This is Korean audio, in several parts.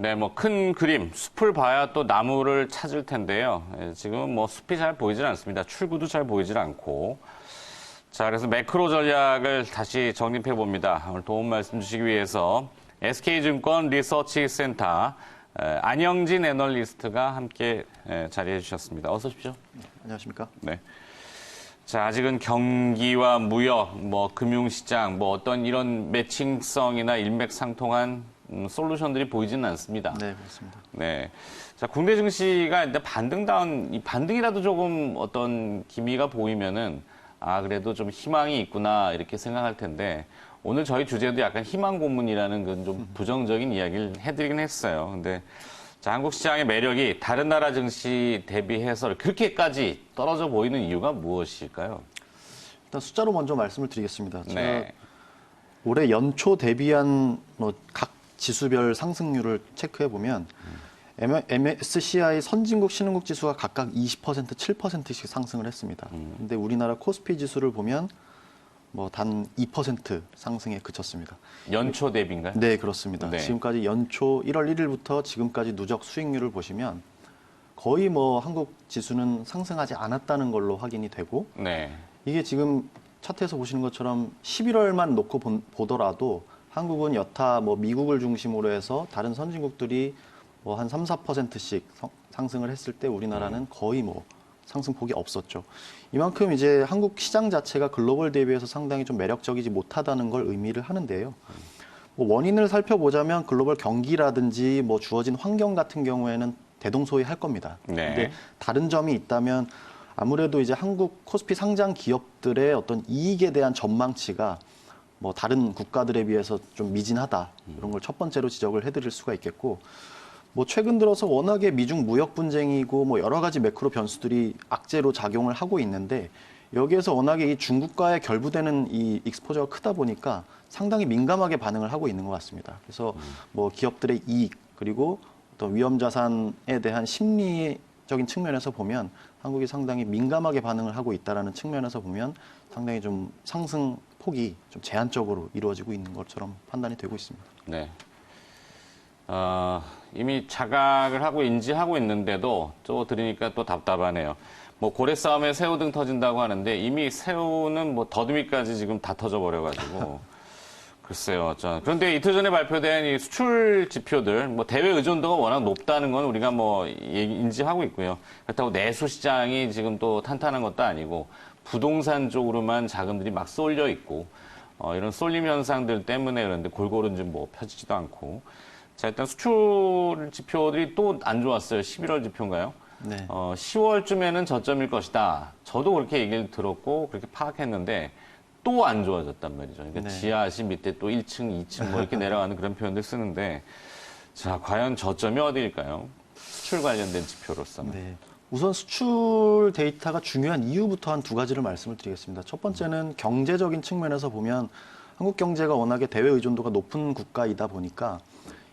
네, 뭐 큰 그림, 숲을 봐야 또 나무를 찾을 텐데요. 지금 뭐 숲이 잘 보이질 않습니다. 출구도 잘 보이질 않고. 자, 그래서 매크로 전략을 다시 정립해 봅니다. 오늘 도움 말씀 주시기 위해서 SK증권 리서치센터 안영진 애널리스트가 함께 자리해 주셨습니다. 어서 오십시오. 네, 안녕하십니까? 네. 자, 아직은 경기와 무역, 뭐 금융시장, 뭐 어떤 이런 매칭성이나 일맥상통한 솔루션들이 보이지는 않습니다. 네, 그렇습니다. 네. 자, 국내 증시가 일단 반등다운, 이 반등이라도 조금 어떤 기미가 보이면은, 아, 그래도 좀 희망이 있구나, 이렇게 생각할 텐데, 오늘 저희 주제도 약간 희망 고문이라는 건 좀 부정적인 이야기를 해드리긴 했어요. 근데, 자, 한국 시장의 매력이 다른 나라 증시 대비해서 그렇게까지 떨어져 보이는 이유가 무엇일까요? 일단 숫자로 먼저 말씀을 드리겠습니다. 제가 네. 올해 연초 대비한 각 지수별 상승률을 체크해 보면 MSCI 선진국 신흥국 지수가 각각 20%, 7%씩 상승을 했습니다. 근데 우리나라 코스피 지수를 보면 단 2% 상승에 그쳤습니다. 연초 대비인가요? 네, 그렇습니다. 네. 지금까지 연초 1월 1일부터 지금까지 누적 수익률을 보시면 거의 한국 지수는 상승하지 않았다는 걸로 확인이 되고 네. 이게 지금 차트에서 보시는 것처럼 11월만 놓고 보더라도 한국은 여타 미국을 중심으로 해서 다른 선진국들이 한 3, 4%씩 상승을 했을 때 우리나라는 거의 상승폭이 없었죠. 이만큼 이제 한국 시장 자체가 글로벌 대비해서 상당히 좀 매력적이지 못하다는 걸 의미를 하는데요. 원인을 살펴보자면 글로벌 경기라든지 주어진 환경 같은 경우에는 대동소이할 겁니다. 네. 근데 다른 점이 있다면 아무래도 이제 한국 코스피 상장 기업들의 어떤 이익에 대한 전망치가 다른 국가들에 비해서 좀 미진하다. 이런 걸 첫 번째로 지적을 해드릴 수가 있겠고, 최근 들어서 워낙에 미중 무역 분쟁이고 여러 가지 매크로 변수들이 악재로 작용을 하고 있는데 여기에서 워낙에 이 중국과의 결부되는 이 익스포저가 크다 보니까 상당히 민감하게 반응을 하고 있는 것 같습니다. 그래서 기업들의 이익 그리고 어떤 위험 자산에 대한 심리적인 측면에서 보면 한국이 상당히 민감하게 반응을 하고 있다라는 측면에서 보면 상당히 좀 상승 폭이 좀 제한적으로 이루어지고 있는 것처럼 판단이 되고 있습니다. 네. 이미 자각을 하고 인지하고 있는데도 또 들으니까 또 답답하네요. 고래 싸움에 새우등 터진다고 하는데 이미 새우는 더듬이까지 지금 다 터져 버려가지고 글쎄요. 그런데 이틀 전에 발표된 이 수출 지표들, 대외 의존도가 워낙 높다는 건 우리가 인지하고 있고요. 그렇다고 내수 시장이 지금 또 탄탄한 것도 아니고 부동산 쪽으로만 자금들이 막 쏠려 있고 이런 쏠림 현상들 때문에 그런데 골고루 좀 펴지지도 않고. 자, 일단 수출 지표들이 또 안 좋았어요. 11월 지표인가요? 네. 10월쯤에는 저점일 것이다. 저도 그렇게 얘기를 들었고 그렇게 파악했는데 또 안 좋아졌단 말이죠. 그러니까 네. 지하시 밑에 또 1층, 2층 이렇게 내려가는 그런 표현들 쓰는데 자, 과연 저점이 어디일까요? 수출 관련된 지표로서는. 네. 우선 수출 데이터가 중요한 이유부터 한 두 가지를 말씀을 드리겠습니다. 첫 번째는 경제적인 측면에서 보면 한국 경제가 워낙에 대외 의존도가 높은 국가이다 보니까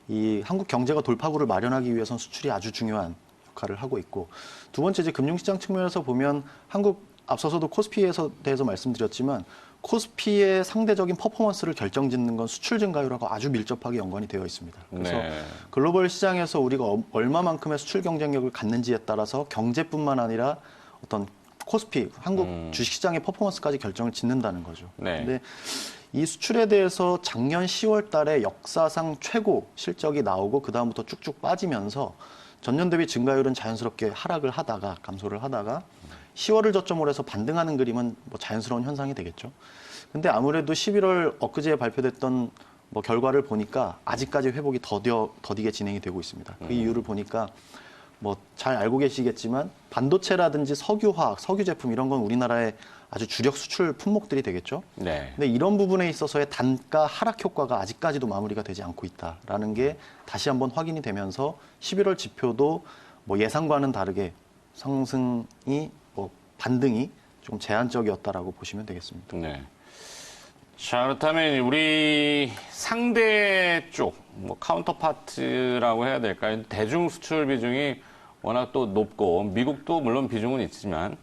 이 한국 경제가 돌파구를 마련하기 위해서는 수출이 아주 중요한 역할을 하고 있고, 두 번째 이제 금융시장 측면에서 보면 한국 앞서서도 코스피에서 대해서 말씀드렸지만 코스피의 상대적인 퍼포먼스를 결정짓는 건 수출 증가율하고 아주 밀접하게 연관이 되어 있습니다. 그래서 네. 글로벌 시장에서 우리가 얼마만큼의 수출 경쟁력을 갖는지에 따라서 경제뿐만 아니라 어떤 코스피, 한국 주식시장의 퍼포먼스까지 결정을 짓는다는 거죠. 네. 근데 이 수출에 대해서 작년 10월 달에 역사상 최고 실적이 나오고 그다음부터 쭉쭉 빠지면서 전년 대비 증가율은 자연스럽게 하락을 하다가 감소를 하다가 10월을 저점으로 해서 반등하는 그림은 자연스러운 현상이 되겠죠. 근데 아무래도 11월 엊그제 발표됐던 결과를 보니까 아직까지 회복이 더디게 진행이 되고 있습니다. 그 이유를 보니까 잘 알고 계시겠지만 반도체라든지 석유화학, 석유 제품 이런 건 우리나라의 아주 주력 수출 품목들이 되겠죠. 네. 근데 이런 부분에 있어서의 단가 하락 효과가 아직까지도 마무리가 되지 않고 있다라는 게 다시 한번 확인이 되면서 11월 지표도 예상과는 다르게 상승이 반등이 좀 제한적이었다라고 보시면 되겠습니다. 네. 자, 그렇다면 우리 상대 쪽, 카운터파트라고 해야 될까요? 대중 수출 비중이 워낙 또 높고 미국도 물론 비중은 있지만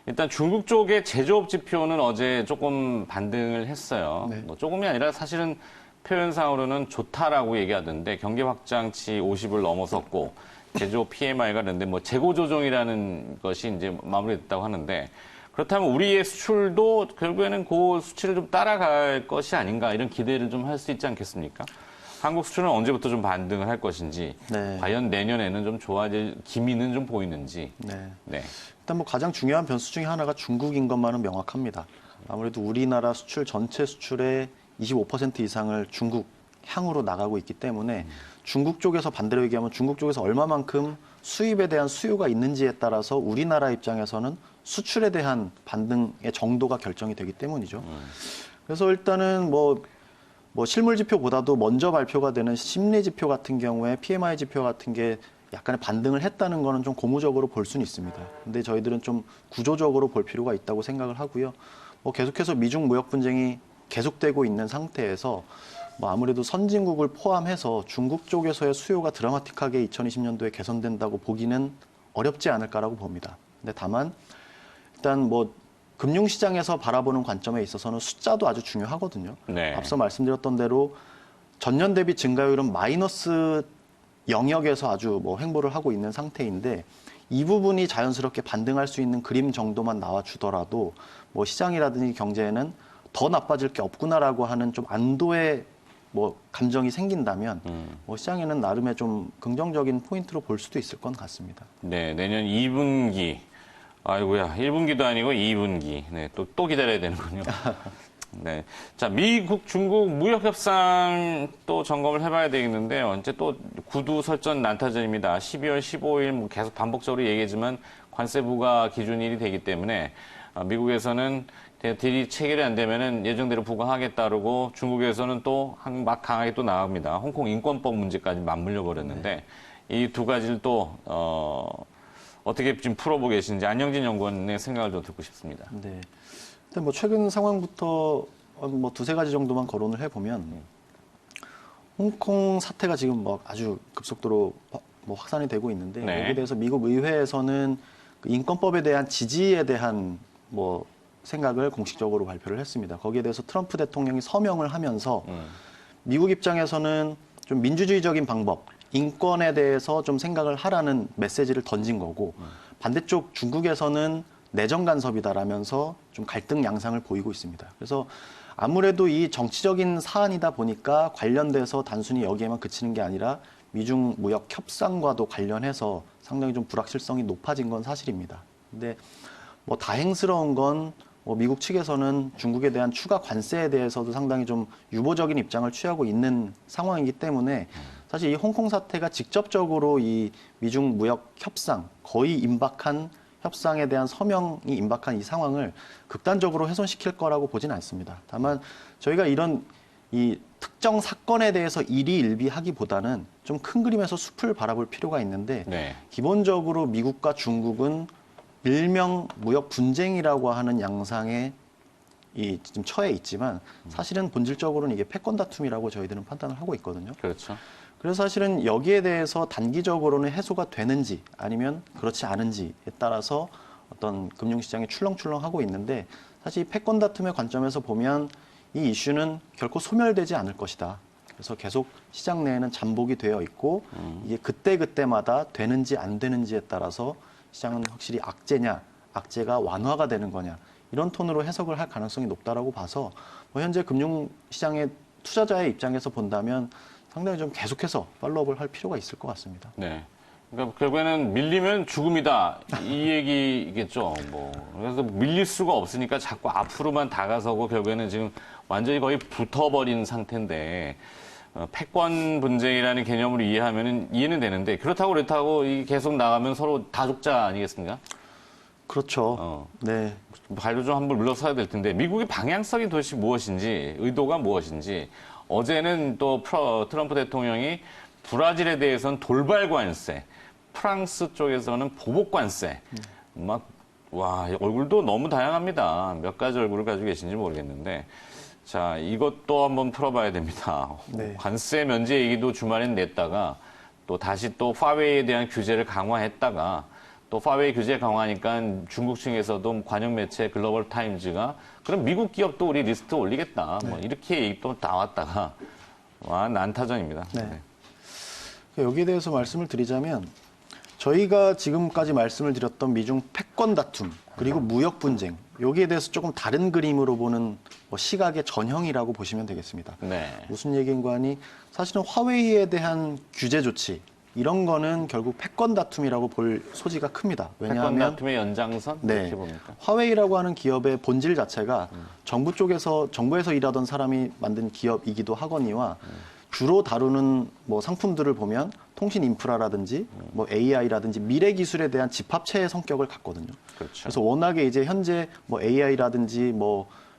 일단 중국 쪽의 제조업 지표는 어제 조금 반등을 했어요. 네. 조금이 아니라 사실은 표현상으로는 좋다라고 얘기하던데 경기 확장치 50을 넘어섰고 제조 PMI가 그런데 뭐 재고 조정이라는 것이 이제 마무리됐다고 하는데 그렇다면 우리의 수출도 결국에는 그 수치를 좀 따라갈 것이 아닌가 이런 기대를 좀 할 수 있지 않겠습니까? 한국 수출은 언제부터 좀 반등을 할 것인지 네. 과연 내년에는 좀 좋아질 기미는 좀 보이는지. 네. 네. 일단 뭐 가장 중요한 변수 중에 하나가 중국인 것만은 명확합니다. 아무래도 우리나라 수출 전체 수출의 25% 이상을 중국 향으로 나가고 있기 때문에 중국 쪽에서 반대로 얘기하면 중국 쪽에서 얼마만큼 수입에 대한 수요가 있는지에 따라서 우리나라 입장에서는 수출에 대한 반등의 정도가 결정이 되기 때문이죠. 그래서 일단은 뭐 실물 지표보다도 먼저 발표가 되는 심리 지표 같은 경우에 PMI 지표 같은 게 약간의 반등을 했다는 거는 좀 고무적으로 볼 수는 있습니다. 근데 저희들은 좀 구조적으로 볼 필요가 있다고 생각을 하고요. 뭐 계속해서 미중 무역 분쟁이 계속되고 있는 상태에서 뭐 아무래도 선진국을 포함해서 중국 쪽에서의 수요가 드라마틱하게 2020년도에 개선된다고 보기는 어렵지 않을까라고 봅니다. 근데 다만 일단 뭐 금융시장에서 바라보는 관점에 있어서는 숫자도 아주 중요하거든요. 네. 앞서 말씀드렸던 대로 전년 대비 증가율은 마이너스 영역에서 아주 뭐 횡보를 하고 있는 상태인데 이 부분이 자연스럽게 반등할 수 있는 그림 정도만 나와주더라도 뭐 시장이라든지 경제에는 더 나빠질 게 없구나라고 하는 좀 안도의 뭐 감정이 생긴다면 뭐 시장에는 나름의 좀 긍정적인 포인트로 볼 수도 있을 것 같습니다. 네, 내년 2분기. 아이고야, 1분기도 아니고 2분기. 네, 또 기다려야 되는군요. 네. 자, 미국, 중국 무역 협상 또 점검을 해봐야 되겠는데요. 이제 또 구두 설전 난타전입니다. 12월 15일 뭐 계속 반복적으로 얘기하지만 관세 부과 기준일이 되기 때문에 미국에서는 딜이 체결이 안 되면은 예정대로 부과하겠다 그러고 중국에서는 또 막 강하게 또 나옵니다. 홍콩 인권법 문제까지 맞물려 버렸는데 이 두 가지를 또 어떻게 지금 풀어보고 계신지 안영진 연구원의 생각을 좀 듣고 싶습니다. 네. 일단 뭐 최근 상황부터 뭐 두세 가지 정도만 거론을 해보면 홍콩 사태가 지금 뭐 아주 급속도로 뭐 확산이 되고 있는데 네. 여기에 대해서 미국 의회에서는 그 인권법에 대한 지지에 대한 뭐 생각을 공식적으로 발표를 했습니다. 거기에 대해서 트럼프 대통령이 서명을 하면서 미국 입장에서는 좀 민주주의적인 방법, 인권에 대해서 좀 생각을 하라는 메시지를 던진 거고 반대쪽 중국에서는 내정 간섭이다라면서 좀 갈등 양상을 보이고 있습니다. 그래서 아무래도 이 정치적인 사안이다 보니까 관련돼서 단순히 여기에만 그치는 게 아니라 미중 무역 협상과도 관련해서 상당히 좀 불확실성이 높아진 건 사실입니다. 근데 뭐 다행스러운 건 뭐 미국 측에서는 중국에 대한 추가 관세에 대해서도 상당히 좀 유보적인 입장을 취하고 있는 상황이기 때문에 사실 이 홍콩 사태가 직접적으로 이 미중 무역 협상 거의 임박한 협상에 대한 서명이 임박한 이 상황을 극단적으로 훼손시킬 거라고 보진 않습니다. 다만 저희가 이런 이 특정 사건에 대해서 일희일비하기보다는 좀 큰 그림에서 숲을 바라볼 필요가 있는데 네. 기본적으로 미국과 중국은 일명 무역 분쟁이라고 하는 양상에 지금 처해 있지만 사실은 본질적으로는 이게 패권 다툼이라고 저희들은 판단을 하고 있거든요. 그렇죠. 그래서 사실은 여기에 대해서 단기적으로는 해소가 되는지 아니면 그렇지 않은지에 따라서 어떤 금융시장이 출렁출렁하고 있는데 사실 이 패권 다툼의 관점에서 보면 이 이슈는 결코 소멸되지 않을 것이다. 그래서 계속 시장 내에는 잠복이 되어 있고 이게 그때그때마다 되는지 안 되는지에 따라서 시장은 확실히 악재냐, 악재가 완화가 되는 거냐 이런 톤으로 해석을 할 가능성이 높다라고 봐서 뭐 현재 금융시장의 투자자의 입장에서 본다면 상당히 좀 계속해서 팔로우업을 할 필요가 있을 것 같습니다. 네. 그러니까 결국에는 밀리면 죽음이다 이 얘기겠죠. 뭐 그래서 밀릴 수가 없으니까 자꾸 앞으로만 다가서고 결국에는 지금 완전히 거의 붙어버린 상태인데 패권 분쟁이라는 개념으로 이해하면 이해는 되는데 그렇다고 계속 나가면 서로 다족자 아니겠습니까? 그렇죠. 네. 발로 좀 한번 물러서야 될 텐데 미국의 방향성이 도대체 무엇인지 의도가 무엇인지 어제는 또 트럼프 대통령이 브라질에 대해서는 돌발 관세, 프랑스 쪽에서는 보복 관세, 와 얼굴도 너무 다양합니다. 몇 가지 얼굴을 가지고 계신지 모르겠는데 자 이것도 한번 풀어봐야 됩니다. 네. 관세 면제 얘기도 주말엔 냈다가 또 다시 또 파웨이에 대한 규제를 강화했다가 또 파웨이 규제 강화하니까 중국 측에서도 관영 매체 글로벌 타임즈가 그럼 미국 기업도 우리 리스트 올리겠다. 뭐 이렇게 얘기 또 나왔다가 와, 난타전입니다. 네. 여기에 대해서 말씀을 드리자면 저희가 지금까지 말씀을 드렸던 미중 패권 다툼 그리고 무역 분쟁 여기에 대해서 조금 다른 그림으로 보는 시각의 전형이라고 보시면 되겠습니다. 네. 무슨 얘기인가 하니 사실은 화웨이에 대한 규제 조치 이런 거는 결국 패권 다툼이라고 볼 소지가 큽니다. 패권 왜냐하면 다툼의 연장선 네, 이렇게 봅니까? 화웨이라고 하는 기업의 본질 자체가 정부에서 일하던 사람이 만든 기업이기도 하거니와 주로 다루는 상품들을 보면 통신 인프라라든지 AI라든지 미래 기술에 대한 집합체의 성격을 갖거든요. 그렇죠. 그래서 워낙에 이제 현재 AI라든지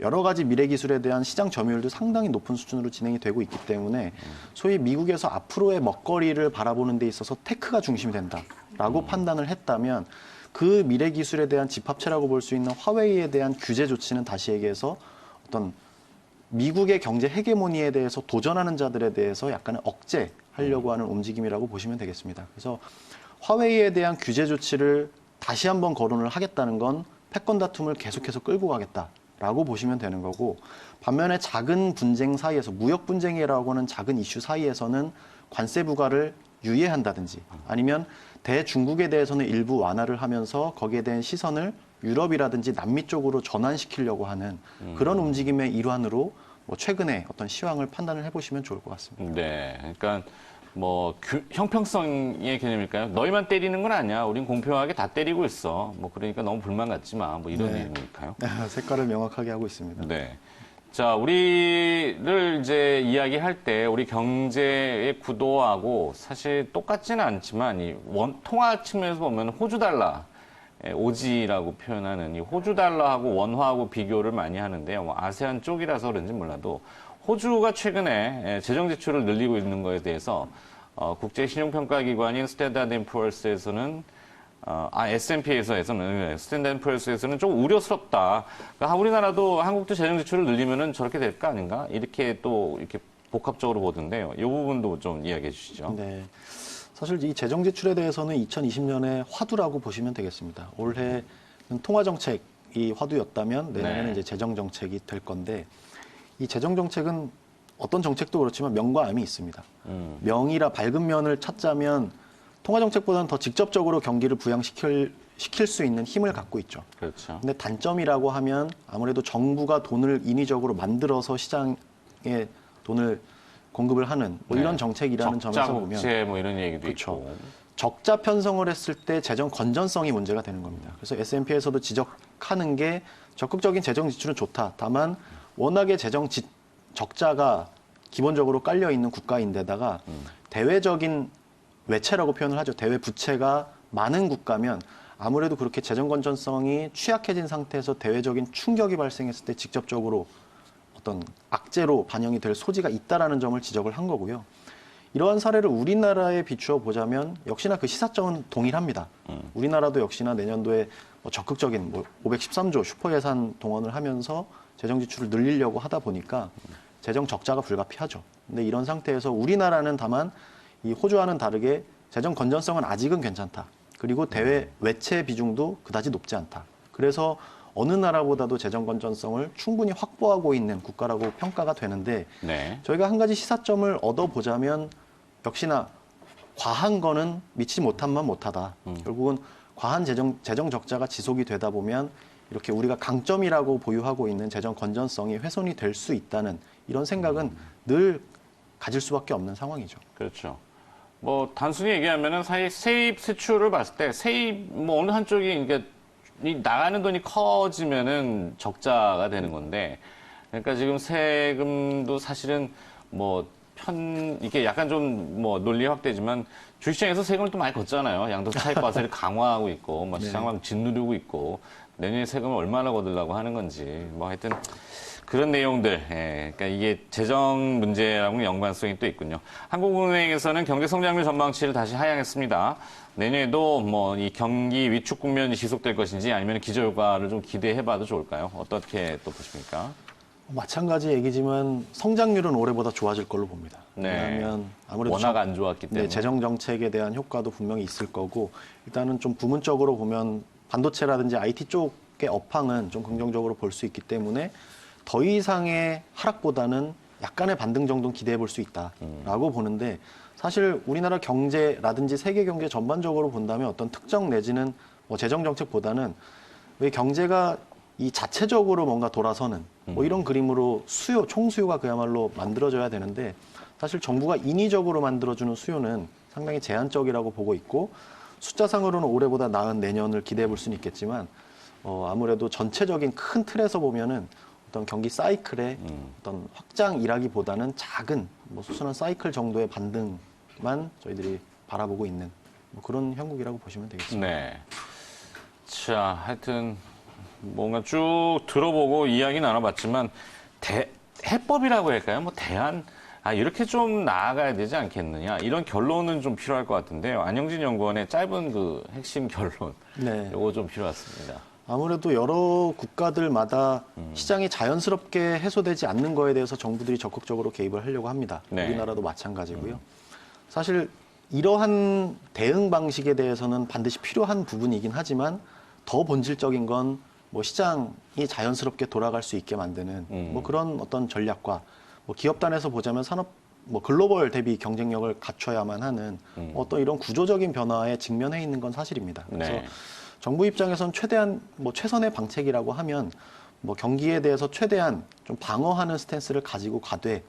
여러 가지 미래 기술에 대한 시장 점유율도 상당히 높은 수준으로 진행이 되고 있기 때문에 소위 미국에서 앞으로의 먹거리를 바라보는 데 있어서 테크가 중심이 된다라고 판단을 했다면 그 미래 기술에 대한 집합체라고 볼 수 있는 화웨이에 대한 규제 조치는 다시 얘기해서 어떤 미국의 경제 헤게모니에 대해서 도전하는 자들에 대해서 약간의 억제하려고 하는 움직임이라고 보시면 되겠습니다. 그래서 화웨이에 대한 규제 조치를 다시 한번 거론을 하겠다는 건 패권 다툼을 계속해서 끌고 가겠다라고 보시면 되는 거고 반면에 작은 분쟁 사이에서 무역 분쟁이라고 하는 작은 이슈 사이에서는 관세 부과를 유예한다든지 아니면 대중국에 대해서는 일부 완화를 하면서 거기에 대한 시선을 유럽이라든지 남미 쪽으로 전환시키려고 하는 그런 움직임의 일환으로 최근에 어떤 시황을 판단을 해보시면 좋을 것 같습니다. 네, 그러니까 형평성의 개념일까요? 너희만 때리는 건 아니야. 우린 공평하게 다 때리고 있어. 그러니까 너무 불만 갖지 마. 이런 네. 의미일까요? 색깔을 명확하게 하고 있습니다. 네. 자, 우리를 이제 이야기할 때 우리 경제의 구도하고 사실 똑같지는 않지만 통화 측면에서 보면 호주 달러, 오지라고 표현하는 이 호주 달러하고 원화하고 비교를 많이 하는데요. 아세안 쪽이라서 그런지 몰라도 호주가 최근에 재정 지출을 늘리고 있는 것에 대해서 국제 신용평가기관인 스탠다드 앤 푸어스에서는 S&P에서는 스탠다드 앤 푸어스에서는 좀 우려스럽다. 그러니까 우리나라도 한국도 재정 지출을 늘리면은 저렇게 될 거 아닌가? 이렇게 복합적으로 보던데요. 이 부분도 좀 이야기해 주시죠. 네. 사실 이 재정 지출에 대해서는 2020년의 화두라고 보시면 되겠습니다. 올해는 통화 정책이 화두였다면 내년에는 네. 이제 재정 정책이 될 건데 이 재정 정책은 어떤 정책도 그렇지만 명과 암이 있습니다. 명이라 밝은 면을 찾자면 통화 정책보다는 더 직접적으로 경기를 부양시킬 수 있는 힘을 갖고 있죠. 그렇죠. 근데 단점이라고 하면 아무래도 정부가 돈을 인위적으로 만들어서 시장에 돈을 공급을 하는 이런 정책이라는 점에서 보면 적자 국채 이런 얘기도 그렇죠. 있고. 적자 편성을 했을 때 재정 건전성이 문제가 되는 겁니다. 그래서 S&P에서도 지적하는 게 적극적인 재정 지출은 좋다. 다만 워낙에 적자가 기본적으로 깔려 있는 국가인데다가 대외적인 외채라고 표현을 하죠. 대외 부채가 많은 국가면 아무래도 그렇게 재정 건전성이 취약해진 상태에서 대외적인 충격이 발생했을 때 직접적으로 어떤 악재로 반영이 될 소지가 있다라는 점을 지적을 한 거고요. 이러한 사례를 우리나라에 비추어 보자면 역시나 그 시사점은 동일합니다. 우리나라도 역시나 내년도에 적극적인 513조 슈퍼 예산 동원을 하면서 재정 지출을 늘리려고 하다 보니까 재정 적자가 불가피하죠. 근데 이런 상태에서 우리나라는 다만 이 호주와는 다르게 재정 건전성은 아직은 괜찮다. 그리고 대외 외채 비중도 그다지 높지 않다. 그래서 어느 나라보다도 재정 건전성을 충분히 확보하고 있는 국가라고 평가가 되는데 네. 저희가 한 가지 시사점을 얻어보자면 역시나 과한 거는 미치지 못한만 못하다. 결국은 과한 재정 적자가 지속이 되다 보면 이렇게 우리가 강점이라고 보유하고 있는 재정 건전성이 훼손이 될 수 있다는 이런 생각은 늘 가질 수밖에 없는 상황이죠. 그렇죠. 단순히 얘기하면은 사실 세입 세출을 봤을 때 세입 어느 한쪽이 그러니까 이 나가는 돈이 커지면은 적자가 되는 건데, 그러니까 지금 세금도 사실은 이게 약간 좀 논리 확대지만 주식시장에서 세금을 또 많이 걷잖아요. 양도세 차익 과세를 강화하고 있고, 시장만 짓누르고 있고, 내년에 세금을 얼마나 거두려고 하는 건지, 하여튼 그런 내용들, 그러니까 이게 재정 문제랑은 연관성이 또 있군요. 한국은행에서는 경제 성장률 전망치를 다시 하향했습니다. 내년에도 이 경기 위축 국면이 지속될 것인지 아니면 기저효과를 좀 기대해봐도 좋을까요? 어떻게 또 보십니까? 마찬가지 얘기지만 성장률은 올해보다 좋아질 걸로 봅니다. 네. 왜냐하면 아무래도 워낙 안 좋았기 때문에. 네, 재정 정책에 대한 효과도 분명히 있을 거고 일단은 좀 부문적으로 보면 반도체라든지 IT 쪽의 업황은 좀 긍정적으로 볼 수 있기 때문에 더 이상의 하락보다는 약간의 반등 정도는 기대해 볼 수 있다라고 보는데 사실 우리나라 경제라든지 세계 경제 전반적으로 본다면 어떤 특정 내지는 뭐 재정 정책보다는 왜 경제가 이 자체적으로 뭔가 돌아서는 뭐 이런 그림으로 수요, 총수요가 그야말로 만들어져야 되는데 사실 정부가 인위적으로 만들어주는 수요는 상당히 제한적이라고 보고 있고 숫자상으로는 올해보다 나은 내년을 기대해 볼 수는 있겠지만 아무래도 전체적인 큰 틀에서 보면은 어떤 경기 사이클의 어떤 확장이라기보다는 작은 뭐 수순한 사이클 정도의 반등만 저희들이 바라보고 있는 뭐 그런 형국이라고 보시면 되겠습니다. 네. 자, 하여튼 뭔가 쭉 들어보고 이야기 나눠봤지만 해법이라고 할까요? 뭐 대안 이렇게 좀 나아가야 되지 않겠느냐 이런 결론은 좀 필요할 것 같은데요. 안영진 연구원의 짧은 그 핵심 결론 네. 이거 좀 필요했습니다. 아무래도 여러 국가들마다 시장이 자연스럽게 해소되지 않는 거에 대해서 정부들이 적극적으로 개입을 하려고 합니다. 네. 우리나라도 마찬가지고요. 사실 이러한 대응 방식에 대해서는 반드시 필요한 부분이긴 하지만 더 본질적인 건 뭐 시장이 자연스럽게 돌아갈 수 있게 만드는 뭐 그런 어떤 전략과 뭐 기업단에서 보자면 산업 뭐 글로벌 대비 경쟁력을 갖춰야만 하는 어떤 이런 구조적인 변화에 직면해 있는 건 사실입니다. 그래서 네. 정부 입장에선 최대한 뭐 최선의 방책이라고 하면 뭐 경기에 대해서 최대한 좀 방어하는 스탠스를 가지고 가되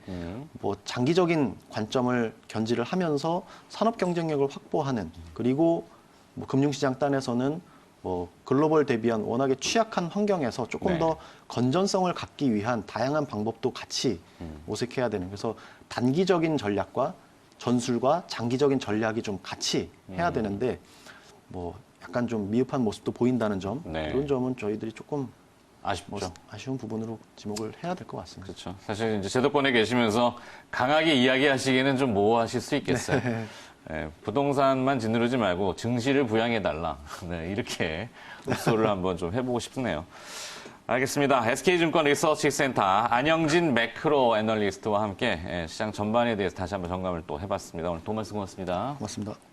뭐 장기적인 관점을 견지를 하면서 산업 경쟁력을 확보하는 그리고 뭐 금융시장 단에서는 뭐 글로벌 대비한 워낙에 취약한 환경에서 조금 네. 더 건전성을 갖기 위한 다양한 방법도 같이 모색해야 되는 그래서 단기적인 전략과 전술과 장기적인 전략이 좀 같이 해야 되는데 뭐 약간 좀 미흡한 모습도 보인다는 점 네. 그런 점은 저희들이 조금 아쉽죠. 뭐 아쉬운 부분으로 지목을 해야 될 것 같습니다. 그렇죠. 사실 이제 제도권에 계시면서 강하게 이야기하시기에는 좀 모호하실 수 있겠어요. 네, 부동산만 짓누르지 말고 증시를 부양해달라. 네, 이렇게 흡소를 한번 좀 해보고 싶네요. 알겠습니다. SK증권 리서치센터 안영진 매크로 애널리스트와 함께 시장 전반에 대해서 다시 한번 점검을 또 해봤습니다. 오늘 도움 말씀 고맙습니다. 고맙습니다.